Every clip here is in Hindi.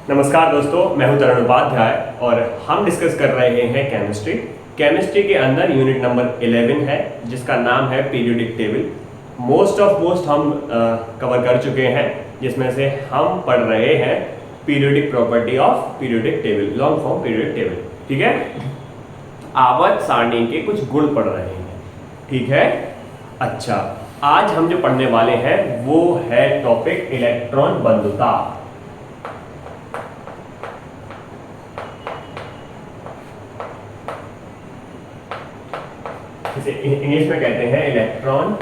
नमस्कार दोस्तों, मैं हूं तरुण उपाध्याय और हम डिस्कस कर रहे हैं केमिस्ट्री। केमिस्ट्री के अंदर यूनिट नंबर 11 है जिसका नाम है पीरियोडिक टेबल। मोस्ट हम कवर कर चुके हैं, जिसमें से हम पढ़ रहे हैं periodic property of periodic table, long form periodic table. ठीक है, आवर्त सारणी के कुछ गुण पढ़ रहे हैं। ठीक है, अच्छा, आज हम जो पढ़ने वाले हैं वो है टॉपिक इलेक्ट्रॉन बंधुता। इसे इंग्लिश में कहते हैं इलेक्ट्रॉन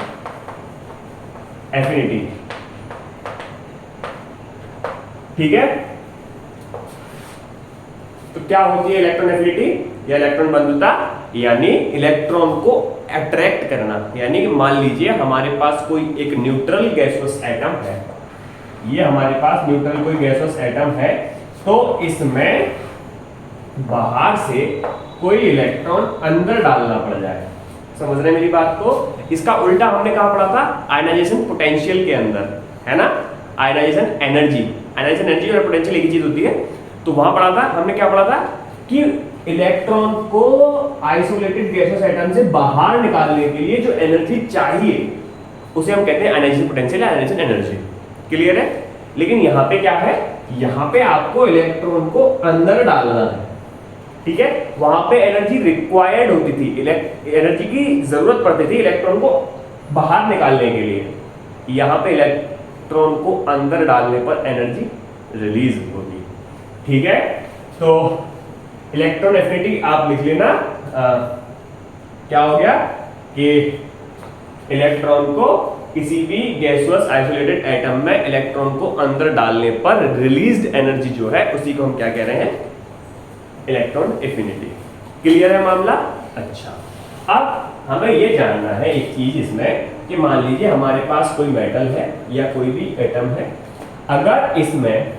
एफिनिटी। ठीक है, तो क्या होती है इलेक्ट्रॉन एफिनिटी या इलेक्ट्रॉन बंधुता? यानी इलेक्ट्रॉन को अट्रैक्ट करना। यानी कि मान लीजिए हमारे पास कोई एक न्यूट्रल गैसियस एटम है, ये हमारे पास न्यूट्रल कोई गैसियस एटम है, तो इसमें बाहर से कोई इलेक्ट्रॉन अंदर डालना पड़ जाए। समझ रहे हैं मेरी बात को? इसका उल्टा हमने कहा पढ़ा था आयनाइजेशन पोटेंशियल के अंदर, है ना। आयनाइजेशन एनर्जी और पोटेंशियल एक ही चीज होती है। तो वहां पढ़ा था हमने, क्या पढ़ा था कि इलेक्ट्रॉन को आइसोलेटेड गैसियस एटम से बाहर निकालने के लिए जो एनर्जी चाहिए उसे हम कहते हैं आयनाइजेशन पोटेंशियल या आयनाइजेशन एनर्जी। क्लियर है? लेकिन यहाँ पे क्या है, यहाँ पे आपको इलेक्ट्रॉन को अंदर डालना है। ठीक है, वहां पे एनर्जी रिक्वायर्ड होती थी, एनर्जी की जरूरत पड़ती थी इलेक्ट्रॉन को बाहर निकालने के लिए। यहाँ पे इलेक्ट्रॉन को अंदर डालने पर एनर्जी रिलीज होगी। ठीक है, तो इलेक्ट्रॉन एफिनिटी आप लिख लेना। क्या हो गया कि इलेक्ट्रॉन को किसी भी गैसियस आइसोलेटेड एटम में इलेक्ट्रॉन को अंदर डालने पर रिलीज्ड एनर्जी जो है उसी को हम क्या कह रहे हैं, इलेक्ट्रॉन एफिनिटी। क्लियर है मामला? अच्छा, अब हमें यह जानना है एक चीज इसमें कि मान लीजिए हमारे पास कोई मेटल है या कोई भी एटम है, अगर इसमें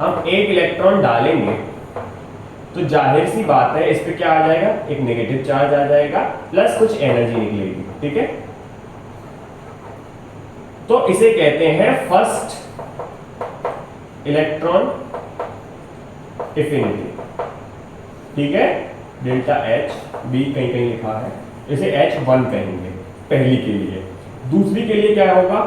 हम एक इलेक्ट्रॉन डालेंगे तो जाहिर सी बात है इस पे क्या आ जाएगा, एक नेगेटिव चार्ज आ जाएगा प्लस कुछ एनर्जी निकलेगी। ठीक है, तो इसे कहते हैं फर्स्ट इलेक्ट्रॉन एफिनिटी। ठीक है, डेल्टा एच बी कहीं कहीं लिखा है, इसे H1 कहेंगे पहली के लिए। दूसरी के लिए क्या होगा,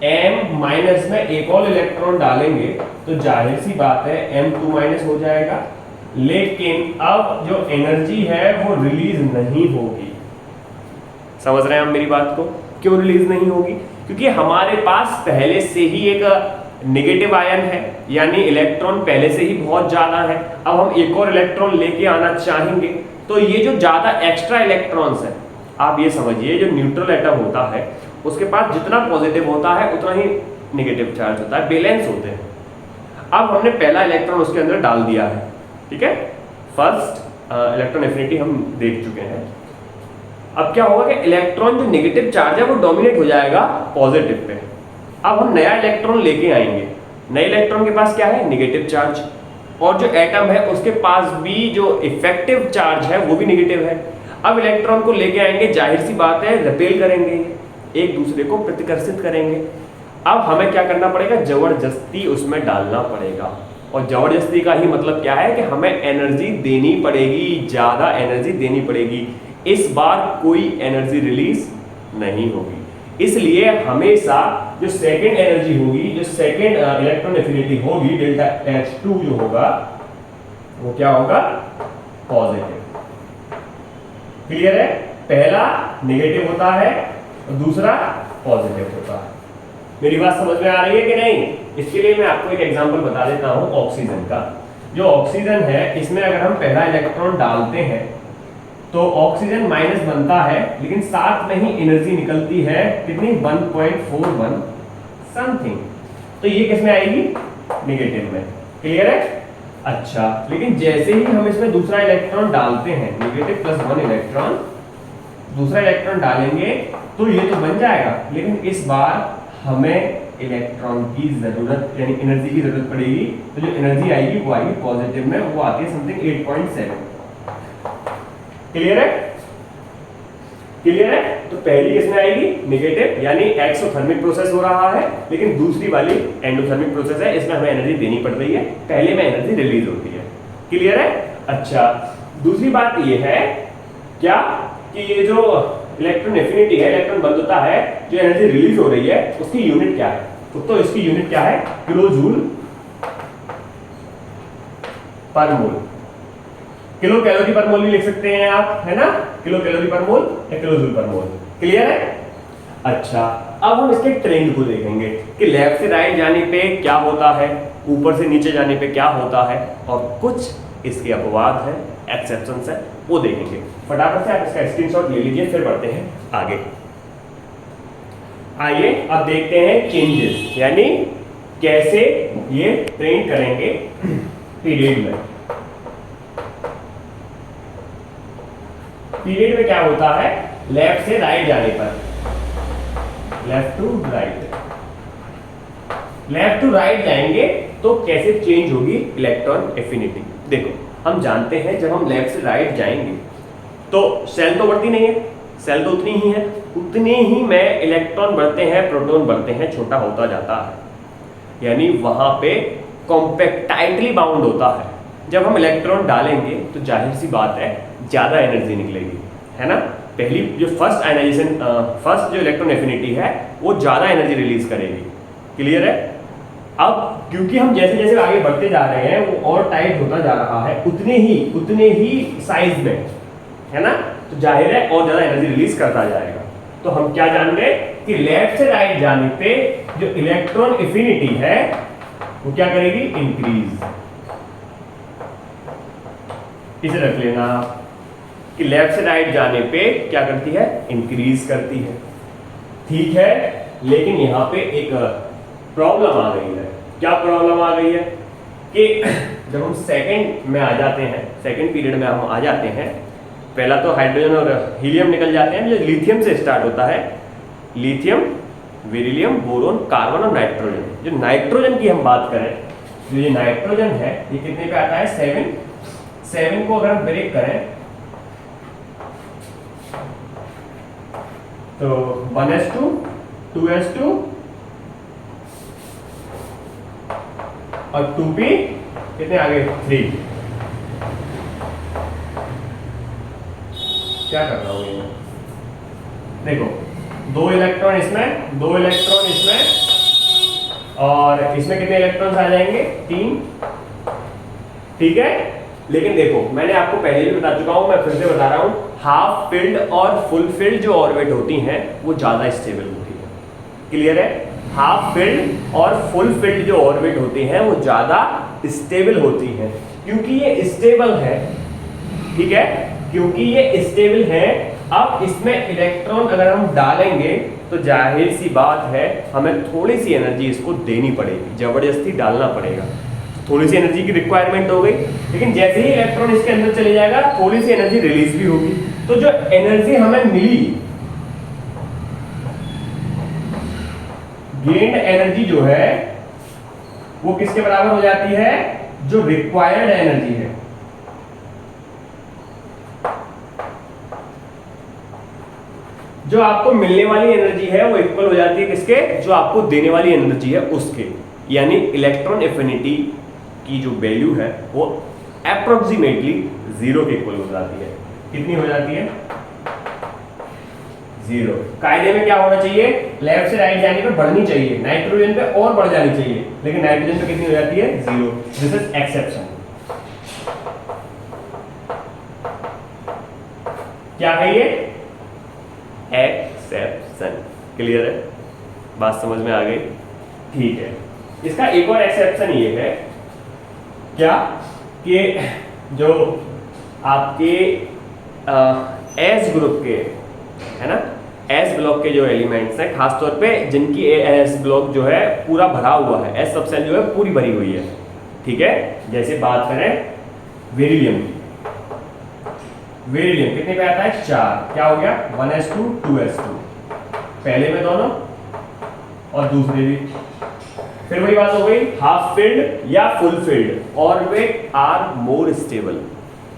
M माइनस में एक और इलेक्ट्रॉन डालेंगे तो जाहिर सी बात है M2 माइनस हो जाएगा, लेकिन अब जो एनर्जी है वो रिलीज नहीं होगी। समझ रहे हैं आप मेरी बात को? क्यों रिलीज नहीं होगी? क्योंकि हमारे पास पहले से ही एक नेगेटिव आयन है, यानी इलेक्ट्रॉन पहले से ही बहुत ज्यादा है। अब हम एक और इलेक्ट्रॉन लेके आना चाहेंगे तो ये जो ज्यादा एक्स्ट्रा इलेक्ट्रॉन्स है, आप ये समझिए जो न्यूट्रल एटम होता है उसके पास जितना पॉजिटिव होता है उतना ही नेगेटिव चार्ज होता है, बैलेंस होते हैं। अब हमने पहला इलेक्ट्रॉन उसके अंदर डाल दिया है। ठीक है, फर्स्ट इलेक्ट्रॉन एफिनिटी हम देख चुके हैं। अब क्या होगा कि इलेक्ट्रॉन जो नेगेटिव चार्ज है वो डोमिनेट हो जाएगा पॉजिटिव पे। अब हम नया इलेक्ट्रॉन लेके आएंगे, नए इलेक्ट्रॉन के पास क्या है, नेगेटिव चार्ज, और जो एटम है उसके पास भी जो इफेक्टिव चार्ज है वो भी नेगेटिव है। अब इलेक्ट्रॉन को लेके आएंगे, जाहिर सी बात है रिपेल करेंगे, एक दूसरे को प्रतिकर्षित करेंगे। अब हमें क्या करना पड़ेगा, जबरदस्ती उसमें डालना पड़ेगा। और जबरदस्ती का ही मतलब क्या है कि हमें एनर्जी देनी पड़ेगी, ज्यादा एनर्जी देनी पड़ेगी। इस बार कोई एनर्जी रिलीज नहीं होगी, इसलिए हमेशा जो सेकेंड एनर्जी होगी, जो सेकेंड इलेक्ट्रॉन एफिनिटी होगी, डेल्टा H2 जो होगा वो क्या होगा, पॉजिटिव। क्लियर है? पहला नेगेटिव होता है और दूसरा पॉजिटिव होता है। मेरी बात समझ में आ रही है कि नहीं? इसके लिए मैं आपको एक एग्जांपल बता देता हूं ऑक्सीजन का। जो ऑक्सीजन है इसमें अगर हम पहला इलेक्ट्रॉन डालते हैं तो ऑक्सीजन माइनस बनता है, लेकिन साथ में ही एनर्जी निकलती है कितनी, 1.41 समथिंग। तो ये किसमें आएगी, नेगेटिव में। क्लियर है? अच्छा, लेकिन जैसे ही हम इसमें दूसरा इलेक्ट्रॉन डालते हैं, नेगेटिव प्लस 1 इलेक्ट्रॉन, दूसरा इलेक्ट्रॉन डालेंगे तो ये तो बन जाएगा, लेकिन इस बार हमें इलेक्ट्रॉन की जरूरत यानी एनर्जी की जरूरत पड़ेगी। तो जो एनर्जी आएगी वो आएगी पॉजिटिव में, वो आती है समथिंग 8.7। क्लियर है? क्लियर है? तो पहली किसमें आएगी? नेगेटिव, यानी एक्सोथर्मिक प्रोसेस हो रहा है, लेकिन दूसरी वाली एंडोथर्मिक प्रोसेस है, इसमें हमें एनर्जी देनी पड़ रही है, पहले में एनर्जी रिलीज होती है। क्लियर है? अच्छा, दूसरी बात ये है क्या कि ये जो इलेक्ट्रॉन एफिनिटी है, इलेक्ट्रॉन बंद होता है, जो एनर्जी रिलीज हो रही है उसकी यूनिट क्या है? तो इसकी यूनिट क्या है? किलो जूल पर मोल। किलो कैलोरी पर मोल भी लिख सकते हैं आप, है ना? किलो कैलोरी पर मोल या किलो जूल पर मोल। क्लियर है? अच्छा, अब हम इसके ट्रेंड को देखेंगे कि लेफ्ट से राइट जाने पे क्या होता है, ऊपर से नीचे जाने पे क्या होता है, और कुछ इसके अपवाद है, एक्सेप्शंस है, वो देखेंगे। फटाफट से आप इसका स्क्रीनशॉट ले लीजिए, फिर बढ़ते हैं आगे। आइए अब देखते हैं चेंजेस, यानी कैसे ये ट्रेंड करेंगे पीरियड में। पीरियड में क्या होता है? लेफ्ट से राइट जाने पर, left to right, left to right जाएंगे तो कैसे चेंज होगी इलेक्ट्रॉन एफिनिटी। देखो, हम जानते हैं जब हम लेफ्ट से राइट जाएंगे तो सेल तो बढ़ती नहीं है, सेल तो उतनी ही है, उतने ही में इलेक्ट्रॉन बढ़ते हैं, प्रोटॉन बढ़ते हैं, छोटा होता जाता है, यानी वहां पे कॉम्पैक्टाइटली बाउंड होता है। जब हम इलेक्ट्रॉन डालेंगे तो जाहिर सी बात है ज्यादा एनर्जी निकलेगी, है ना? पहली जो फर्स्ट आयनाइजेशन, फर्स्ट जो इलेक्ट्रॉन एफिनिटी है वो ज्यादा एनर्जी रिलीज करेगी। क्लियर है? अब क्योंकि हम जैसे जैसे आगे बढ़ते जा रहे हैं वो और टाइट होता जा रहा है, उतने ही साइज में, है ना? तो जाहिर है और ज्यादा एनर्जी रिलीज करता जाएगा। तो हम क्या जान गए कि लेफ्ट से राइट जाने पे जो इलेक्ट्रॉन एफिनिटी है वो क्या करेगी? इंक्रीज। इसे रख लेना कि लेफ्ट से राइट जाने पे क्या करती है? इंक्रीज करती है। ठीक है, लेकिन यहाँ पे एक प्रॉब्लम आ गई है। क्या प्रॉब्लम आ गई है कि जब हम सेकंड में आ जाते हैं, सेकंड पीरियड में हम आ जाते हैं, पहला तो हाइड्रोजन और हीलियम निकल जाते हैं, जो लिथियम से स्टार्ट होता है, लिथियम, बेरिलियम, बोरोन, कार्बन और नाइट्रोजन। जो नाइट्रोजन की हम बात करें, जो ये नाइट्रोजन है ये कितने पे आता है? 7 को अगर हम ब्रेक करें तो 1s2, 2s2 और 2p कितने आगे? 3। क्या कर रहा हूं ये? देखो, 2 इलेक्ट्रॉन इसमें, 2 इलेक्ट्रॉन इसमें, और इसमें कितने इलेक्ट्रॉन्स आ जाएंगे? 3। ठीक है, लेकिन देखो मैंने आपको पहले भी बता चुका हूं, मैं फिर से बता रहा हूं, हाफ फिल्ड और फुल फिल्ड जो ऑर्बिट होती हैं वो ज्यादा स्टेबल होती है। क्लियर है? हाफ फील्ड और फुल फील्ड जो ऑर्बिट होती हैं वो ज्यादा स्टेबल होती हैं, क्योंकि ये स्टेबल है। ठीक है, क्योंकि ये स्टेबल है। अब इसमें इलेक्ट्रॉन अगर हम डालेंगे तो जाहिर सी बात है हमें थोड़ी सी एनर्जी इसको देनी पड़ेगी, जबरदस्ती डालना पड़ेगा। थोड़ी सी एनर्जी की रिक्वायरमेंट हो गई, लेकिन जैसे ही इलेक्ट्रॉन इसके अंदर चले जाएगा थोड़ी सी एनर्जी रिलीज भी होगी। तो जो एनर्जी हमें मिली, गेन्ड एनर्जी जो है वो किसके बराबर हो जाती है? जो रिक्वायर्ड एनर्जी है। जो आपको मिलने वाली एनर्जी है वो इक्वल हो जाती है किसके? जो आपको देने वाली एनर्जी है उसके। यानी इलेक्ट्रॉन एफिनिटी की जो वैल्यू है वो अप्रोक्सीमेटली 0 के इक्वल हो जाती है। कितनी हो जाती है? 0। कायदे में क्या होना चाहिए? लेफ्ट से राइट जाने पर बढ़नी चाहिए, नाइट्रोजन पे और बढ़ जानी चाहिए, लेकिन नाइट्रोजन पे कितनी हो जाती है? 0। This is exception. क्या है ये? एक्सेप्शन। क्लियर है? बात समझ में आ गई? ठीक है, इसका एक और एक्सेप्शन ये है क्या कि जो आपके एस ग्रुप के, है ना, एस ब्लॉक के जो एलिमेंट्स हैं, खासतौर पे जिनकी एस ब्लॉक जो है पूरा भरा हुआ है, एस सब सेल जो है पूरी भरी हुई है। ठीक है, जैसे बात करें बेरिलियम की, बेरिलियम कितने पे आता है? 4। क्या हो गया? 1s2 2s2, पहले में दोनों और दूसरे भी। फिर वही बात हो गई, हाफ फील्ड या full field orbit are more stable.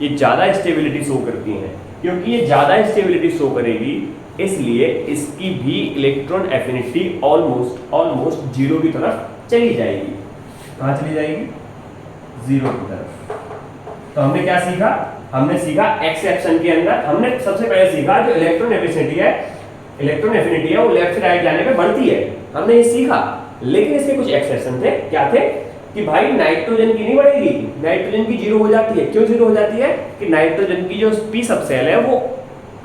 ये ज्यादा स्टेबिलिटी शो करती हैं, क्योंकि ये ज्यादा स्टेबिलिटी शो करेगी इसलिए इसकी भी इलेक्ट्रॉन एफिनिटी ऑलमोस्ट जीरो की तरफ चली जाएगी। कहाँ चली जाएगी? जीरो की तरफ। तो हमने क्या सीखा? हमने सीखा एक्सेप्शन के अंदर हमने सबसे पहले सीखा जो इलेक्ट्रॉन एफिनिटी है वो लेफ्ट से राइट जाने पे बढ़ती है, हमने ये सीखा। लेकिन इसके कुछ एक्सेप्शन थे। क्या थे? कि भाई नाइट्रोजन की नहीं बढ़ेगी, नाइट्रोजन की जीरो हो जाती है। क्यों जीरो हो जाती है? कि नाइट्रोजन की जो पी सब सेल है वो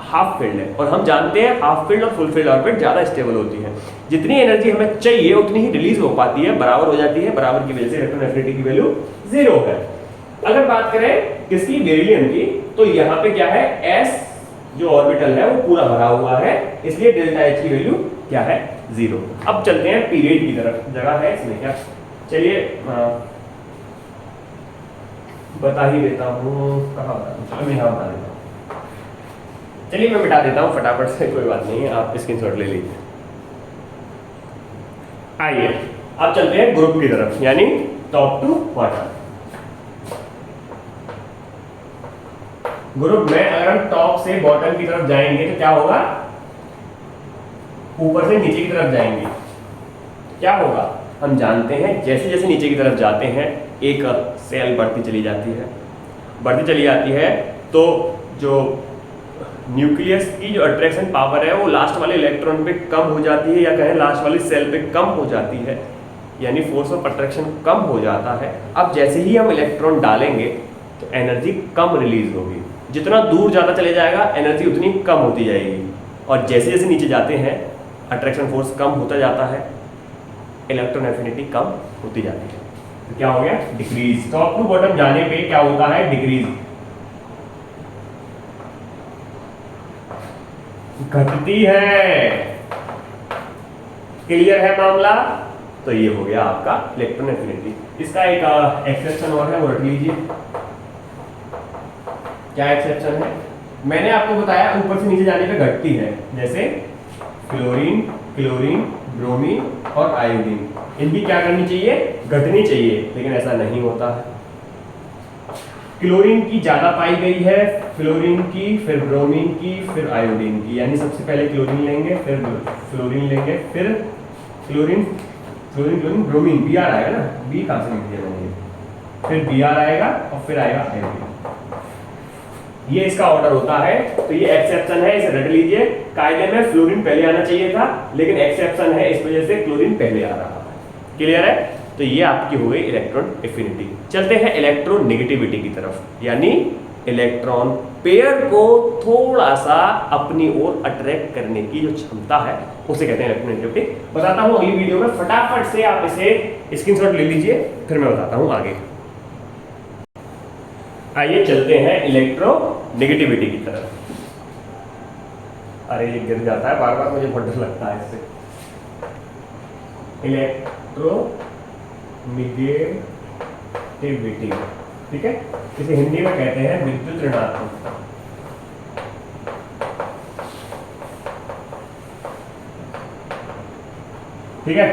हाफ फील्ड है, और हम जानते हैं हाफ फील्ड और फुल फील्ड ऑर्बिट ज्यादा स्टेबल होती है। जितनी एनर्जी हमें चाहिए उतनी ही रिलीज हो पाती है, बराबर हो जाती है। बराबर की वजह से इलेक्ट्रॉन एफिनिटी की वैल्यू जीरो है। अगर बात करें किसकी? बेरिलियम की, तो यहाँ पे क्या है? एस जो ऑर्बिटल है वो पूरा भरा हुआ है, इसलिए डेल्टा एच की वैल्यू क्या है? जीरो। अब चलते हैं पीरियड की तरफ। जगह है इसमें क्या? चलिए बता ही देता हूँ। कहाँ बता दूँ? चलो मैं यहाँ बता देता हूँ। चलिए मैं मिटा देता हूँ फटाफट से, कोई बात नहीं है, आप स्क्रीनशॉट ले लीजिए। आइए अब चलते हैं ग्रुप की तरफ, यानी टॉप टू बॉटम। ग्रुप में अगर हम टॉप से बॉटम की तरफ जाएंगे तो क्या होगा? ऊपर से नीचे की तरफ जाएंगे, क्या होगा? हम जानते हैं जैसे जैसे नीचे की तरफ जाते हैं एक सेल बढ़ती चली जाती है, तो जो न्यूक्लियस की जो अट्रैक्शन पावर है वो लास्ट वाले इलेक्ट्रॉन पे कम हो जाती है, या कहें लास्ट वाले सेल पे कम हो जाती है, यानी फोर्स ऑफ अट्रैक्शन कम हो जाता है। अब जैसे ही हम इलेक्ट्रॉन डालेंगे तो एनर्जी कम रिलीज होगी, जितना दूर ज़्यादा चले जाएगा एनर्जी उतनी कम होती जाएगी, और जैसे जैसे नीचे जाते हैं अट्रैक्शन फोर्स कम होता जाता है, इलेक्ट्रॉन एफिनिटी कम होती जाती है। तो क्या हो गया? डिक्रीज। टॉप टू बॉटम जाने पे क्या होता है? डिक्रीज, घटती है। क्लियर है मामला? तो ये हो गया आपका इलेक्ट्रॉन एफिनिटी। इसका एक एक्सेप्शन और है, वो रख लीजिए। क्या एक्सेप्शन है? मैंने आपको बताया ऊपर से नीचे जाने पे घटती है, जैसे फ्लोरीन, क्लोरीन, ब्रोमीन और आयोडीन। इनकी क्या करनी चाहिए? घटनी चाहिए, लेकिन ऐसा नहीं होता है। क्लोरीन की ज्यादा पाई गई है, फ्लोरीन की, फिर ब्रोमीन की, फिर आयोडीन की, यानी सबसे पहले क्लोरीन लेंगे, फिर फ्लोरीन लेंगे, फिर क्लोरीन, ब्रोमीन, बी आर आएगा ना, बी कहां से लिख दिया मैंने, फिर बी आर आएगा और फिर आएगा आयोडीन। ये इसका ऑर्डर होता है। तो ये एक्सेप्शन है, इसे रट लीजिए। कायदे में फ्लोरीन पहले आना चाहिए था, लेकिन एक्सेप्शन है, इस वजह से क्लोरीन पहले आ रहा है। क्लियर है? तो ये आपकी हो गई इलेक्ट्रॉन एफिनिटी। चलते हैं इलेक्ट्रॉन नेगेटिविटी की तरफ, यानी इलेक्ट्रॉन पेयर को थोड़ा सा अपनी ओर अट्रैक्ट करने की जो क्षमता है उसे कहते हैं इलेक्ट्रॉन नेगेटिविटी। बताता हूं अगली वीडियो में, फटाफट से आप इसे स्क्रीनशॉट ले लीजिए, फिर मैं बताता हूं आगे। आइए चलते हैं इलेक्ट्रोनेगेटिविटी की तरफ। अरे ये गिर जाता है बार बार, मुझे बहुत डर लगता है इससे। इलेक्ट्रोनेगेटिविटी, ठीक है, इसे हिंदी में कहते हैं विद्युत ऋणात्मकता। ठीक है,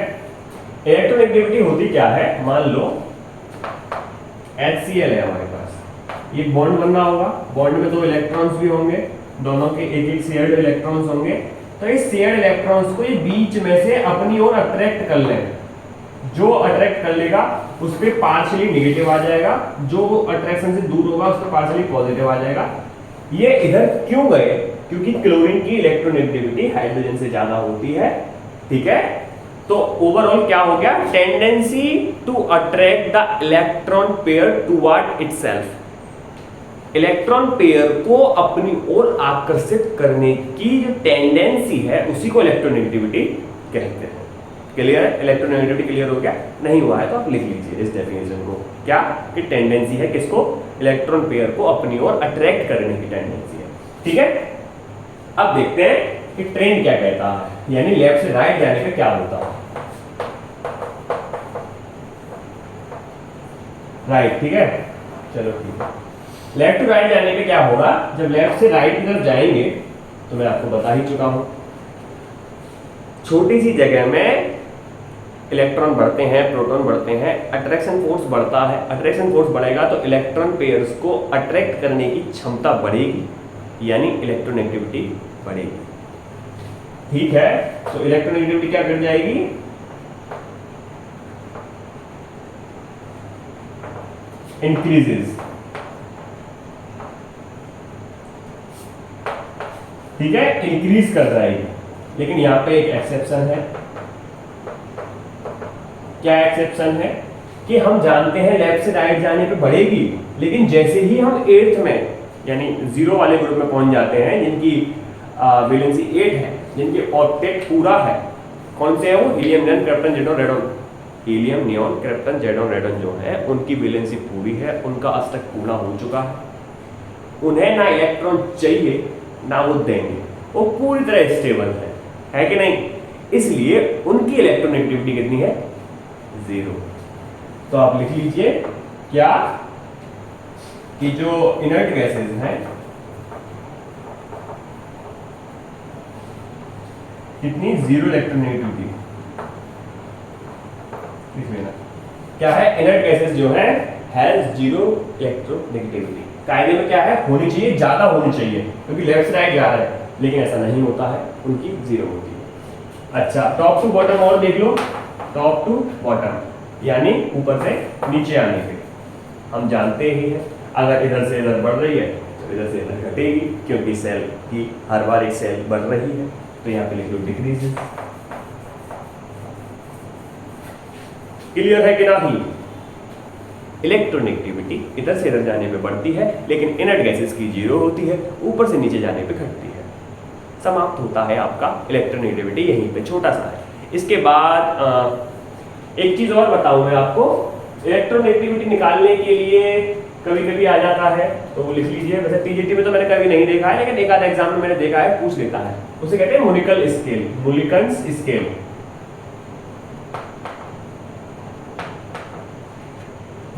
इलेक्ट्रोनेगेटिविटी होती क्या है? मान लो HCl है हमारे पास, ये बॉन्ड बनना होगा, बॉन्ड में दो इलेक्ट्रॉन्स भी होंगे, दोनों के एक एक शेयर्ड इलेक्ट्रॉन्स होंगे। तो इस शेयर्ड इलेक्ट्रॉन्स को ये बीच में से अपनी ओर अट्रैक्ट कर लें। जो अट्रैक्ट कर लेगा उस पर पार्शियली नेगेटिव आ जाएगा, जो अट्रैक्शन से दूर होगा उस पर पार्शियली पॉजिटिव आ जाएगा। ये इधर क्यों गए? क्योंकि क्लोरीन की इलेक्ट्रोनेगेटिविटी हाइड्रोजन से ज्यादा होती है। ठीक है, तो ओवरऑल क्या हो गया? Tendency to attract the electron pair toward itself. Electron pair को अपनी ओर आकर्षित करने की जो टेंडेंसी है उसी को इलेक्ट्रोनेगेटिविटी कहते हैं। क्लियर है? इलेक्ट्रोनेगेटिविटी क्लियर हो गया? नहीं हुआ है तो आप लिख लीजिए इस डेफिनेशन को। क्या कि टेंडेंसी है किसको? इलेक्ट्रॉन पेयर को अपनी ओर अट्रैक्ट करने की टेंडेंसी है। ठीक है, अब देखते हैं कि ट्रेंड क्या कहता है, यानी लेफ्ट से राइट जाने पे क्या होता है। राइट, ठीक है, चलो ठीक है। लेफ्ट टू राइट जाने पे क्या होगा? जब लेफ्ट से राइट की तरफ जाएंगे तो मैं आपको बता ही चुका हूं, छोटी सी जगह में इलेक्ट्रॉन बढ़ते हैं, प्रोटॉन बढ़ते हैं, अट्रैक्शन फोर्स बढ़ता है। अट्रैक्शन फोर्स बढ़ेगा तो इलेक्ट्रॉन पेयर्स को अट्रैक्ट करने की क्षमता बढ़ेगी, यानी इलेक्ट्रोनेगेटिविटी बढ़ेगी। ठीक है, तो इलेक्ट्रोनेगेटिविटी क्या कर जाएगी, इंक्रीजेस। ठीक है, इंक्रीज कर जाएगी। लेकिन यहां पे एक एक्सेप्शन है। क्या एक्सेप्शन है कि हम जानते हैं लेफ्ट से राइट जाने पे बढ़ेगी, लेकिन जैसे ही हम 8th में यानी 0 वाले ग्रुप में पहुंच जाते हैं, जिनकी वैलेंसी 8 है, जिनके ऑक्टेट पूरा है, कौन से है वो, हीलियम, नियॉन, क्रिप्टन, जेडॉन, रेडॉन। हीलियम, नियॉन, क्रिप्टन, जेडॉन, रेडॉन जो है उनकी वैलेंसी पूरी है, उनका अष्टक पूरा हो चुका है, उन्हें ना इलेक्ट्रॉन चाहिए ना वो देंगे, वो पूरी तरह स्टेबल है कि नहीं, इसलिए उनकी इलेक्ट्रोनेगेटिविटी कितनी है, 0। तो आप लिख लीजिए क्या कि जो इनर्ट गैसेस हैं कितनी, 0 इलेक्ट्रोनेगेटिविटी लिख लेना। क्या है, इनर्ट गैसेस जो है हैज 0 इलेक्ट्रोनेगेटिविटी। कायदे में क्या है, होनी चाहिए, ज्यादा होनी चाहिए, क्योंकि लेफ्ट राइट जा रहा है, लेकिन ऐसा नहीं होता है, उनकी 0 होती है। अच्छा, टॉप टू बॉटम और देख लो, टॉप टू बॉटम यानी ऊपर से नीचे आने पे हम जानते ही हैं, अगर इधर से इधर बढ़ रही है तो इधर से इधर घटेगी, क्योंकि सेल की हर बार एक सेल बढ़ रही है, तो यहाँ पे लिख लो डिक्रीज। क्लियर है कि नहीं, इलेक्ट्रोनेगेटिविटी इधर से इधर जाने पे बढ़ती है, लेकिन इनर्ट गैसेस की 0 होती है, ऊपर से नीचे जाने पे घटती है। समाप्त होता है आपका इलेक्ट्रोनेगेटिविटी, यहीं पे छोटा सा है। इसके बाद एक चीज और बताऊं मैं आपको, इलेक्ट्रोनेगेटिविटी निकालने के लिए कभी कभी आ जाता है, तो वो लिख लीजिए। वैसे टीजीटी में तो मैंने कभी नहीं देखा है, लेकिन एक आध एग्जाम में मैंने देखा है, पूछ लेता है, उसे कहते हैं मोनिकल स्केल, मुलिकन्स स्केल।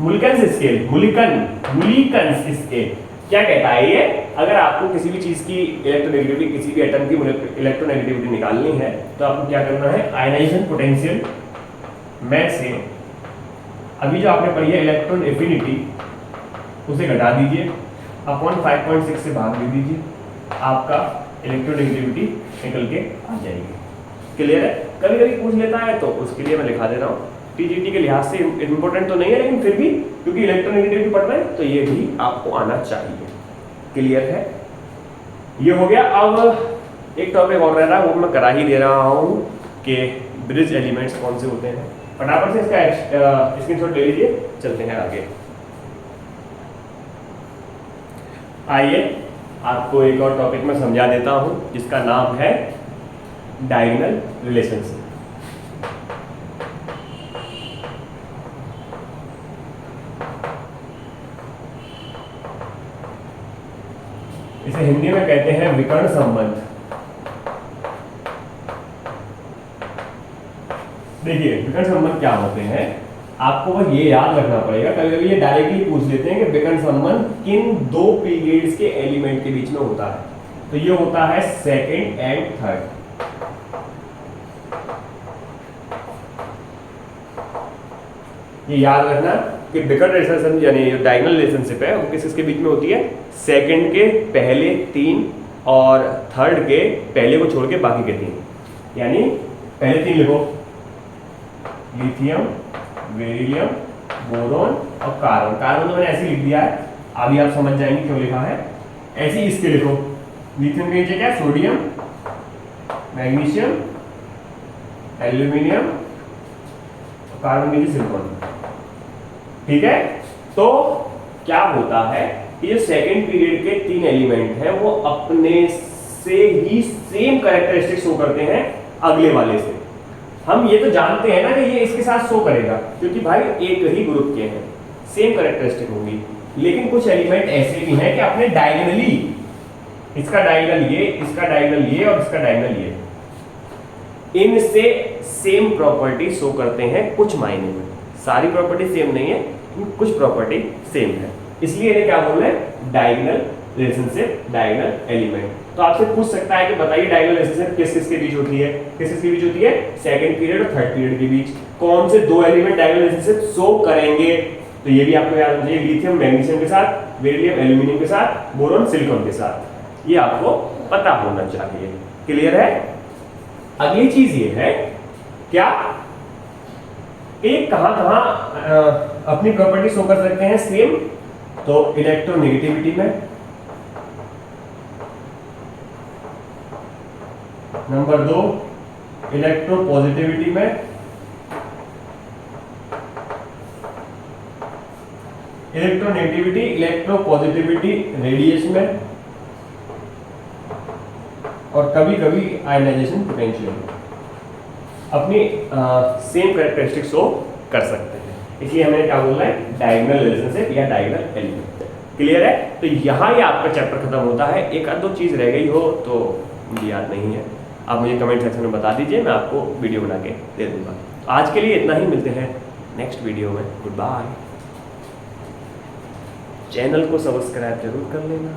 मुलिकन्स स्केल, मुलिकन्स स्केल क्या कहता है ये, अगर आपको किसी भी चीज की इलेक्ट्रोनेगेटिविटी, किसी भी एटम की इलेक्ट्रोनेगेटिविटी निकालनी है, तो आपको क्या करना है, आयनाइजेशन पोटेंशियल में से अभी जो आपने पढ़ी है इलेक्ट्रॉन एफिनिटी, उसे घटा दीजिए, अपॉन 5.6 से भाग दे दीजिए, आपका इलेक्ट्रोनेगेटिविटी निकल के आ जाएगी। क्लियर है, कभी कभी पूछ लेता है, तो उसके लिए मैं लिखा दे रहा हूँ। टीजीटी के लिहाज से इंपॉर्टेंट तो नहीं है, लेकिन फिर भी क्योंकि इलेक्ट्रोनेगेटिविटी पढ़ रहे हैं, तो ये भी आपको आना चाहिए। क्लियर है, ये हो गया। अब एक टॉपिक और रह रहा है, वो मैं करा ही दे रहा हूँ कि ब्रिज एलिमेंट्स कौन से होते हैं। फटाफट से इसका स्क्रीनशॉट ले लीजिए, चलते हैं आगे। आइए आपको एक और टॉपिक में समझा देता हूं, जिसका नाम है डायगोनल रिलेशनशिप। इसे हिंदी में कहते हैं विकर्ण संबंध। देखिए विकर्ण संबंध क्या होते हैं, आपको बस ये याद रखना पड़ेगा। कभी कभी ये डायरेक्टली पूछ लेते हैं कि विकर्ण संबंध किन 2 पीरियड्स के एलिमेंट के बीच में होता है, तो ये होता है सेकंड एंड थर्ड। ये याद रखना कि विकर्ण रिलेशनशिप यानी जो डायगोनल रिलेशनशिप है वो किसके बीच में होती है, सेकंड के पहले 3 और थर्ड के पहले को छोड़ के बाकी के 3, यानी पहले 3 लिखो, लिथियम, बेरिलियम, बोरॉन और कार्बन। कार्बन तो मैंने ऐसे लिख दिया है, अभी आप समझ जाएंगे क्यों लिखा है। ऐसे ही इसके लिखो, लिथियम के नीचे क्या, सोडियम, मैग्नीशियम, एल्यूमिनियम, कार्बन के नीचे सिलिकॉन। ठीक है, तो क्या होता है, ये सेकंड पीरियड के 3 एलिमेंट हैं, वो अपने से ही सेम कैरेक्टरिस्टिक शो करते हैं अगले वाले से। हम ये तो जानते हैं ना कि ये इसके साथ शो करेगा, क्योंकि भाई एक ही ग्रुप के हैं, सेम कैरेक्टरिस्टिक होंगी। लेकिन कुछ एलिमेंट ऐसे भी हैं कि अपने डायगोनली, इसका डायगोनल ये, इसका डायगोनल ये और इसका डायगोनल ये, इनसे सेम प्रॉपर्टी शो करते हैं कुछ मायने में। सारी प्रॉपर्टी सेम नहीं है, कुछ प्रॉपर्टी सेम है, इसलिए इन्हें क्या बोल रहे हैं, डायगोनल रिलेशनशिप, डायगोनल एलिमेंट। तो आपसे पूछ सकता है कि बताइए डायगोनल रिलेशनशिप किस किस के बीच होती है, किस किस के बीच होती है, सेकंड पीरियड और थर्ड पीरियड के बीच। कौन से 2 एलिमेंट डायगोनल रिलेशनशिप शो करेंगे, तो ये भी आपको याद रखिए, लिथियम मैग्नीशियम के साथ, बेरिलियम एल्यूमिनियम के साथ, बोरॉन सिलिकॉन के साथ, ये आपको पता होना चाहिए। क्लियर है, अगली चीज ये है क्या, एक कहां कहां अपनी प्रॉपर्टी शो कर सकते हैं सेम, तो इलेक्ट्रोनेगेटिविटी में, नंबर 2 इलेक्ट्रोपॉजिटिविटी में, इलेक्ट्रोनेगेटिविटी इलेक्ट्रोपॉजिटिविटी रेडिएशन में, और कभी कभी आयनाइजेशन पोटेंशियल में अपनी सेम कैरेक्टरिस्टिक शो कर सकते हैं। इसलिए हमें क्या बोलना है, डायगोनल रिलेशनशिप या डायगोनल एलिमेंट। क्लियर है? तो यहाँ ये आपका चैप्टर खत्म होता है। एक आध दो चीज रह गई हो तो मुझे याद नहीं है, आप मुझे कमेंट सेक्शन में बता दीजिए, मैं आपको वीडियो बना के दे दूंगा। आज के लिए इतना ही, मिलते हैं नेक्स्ट वीडियो में। Good bye. चैनल को सब्सक्राइब जरूर कर लेना।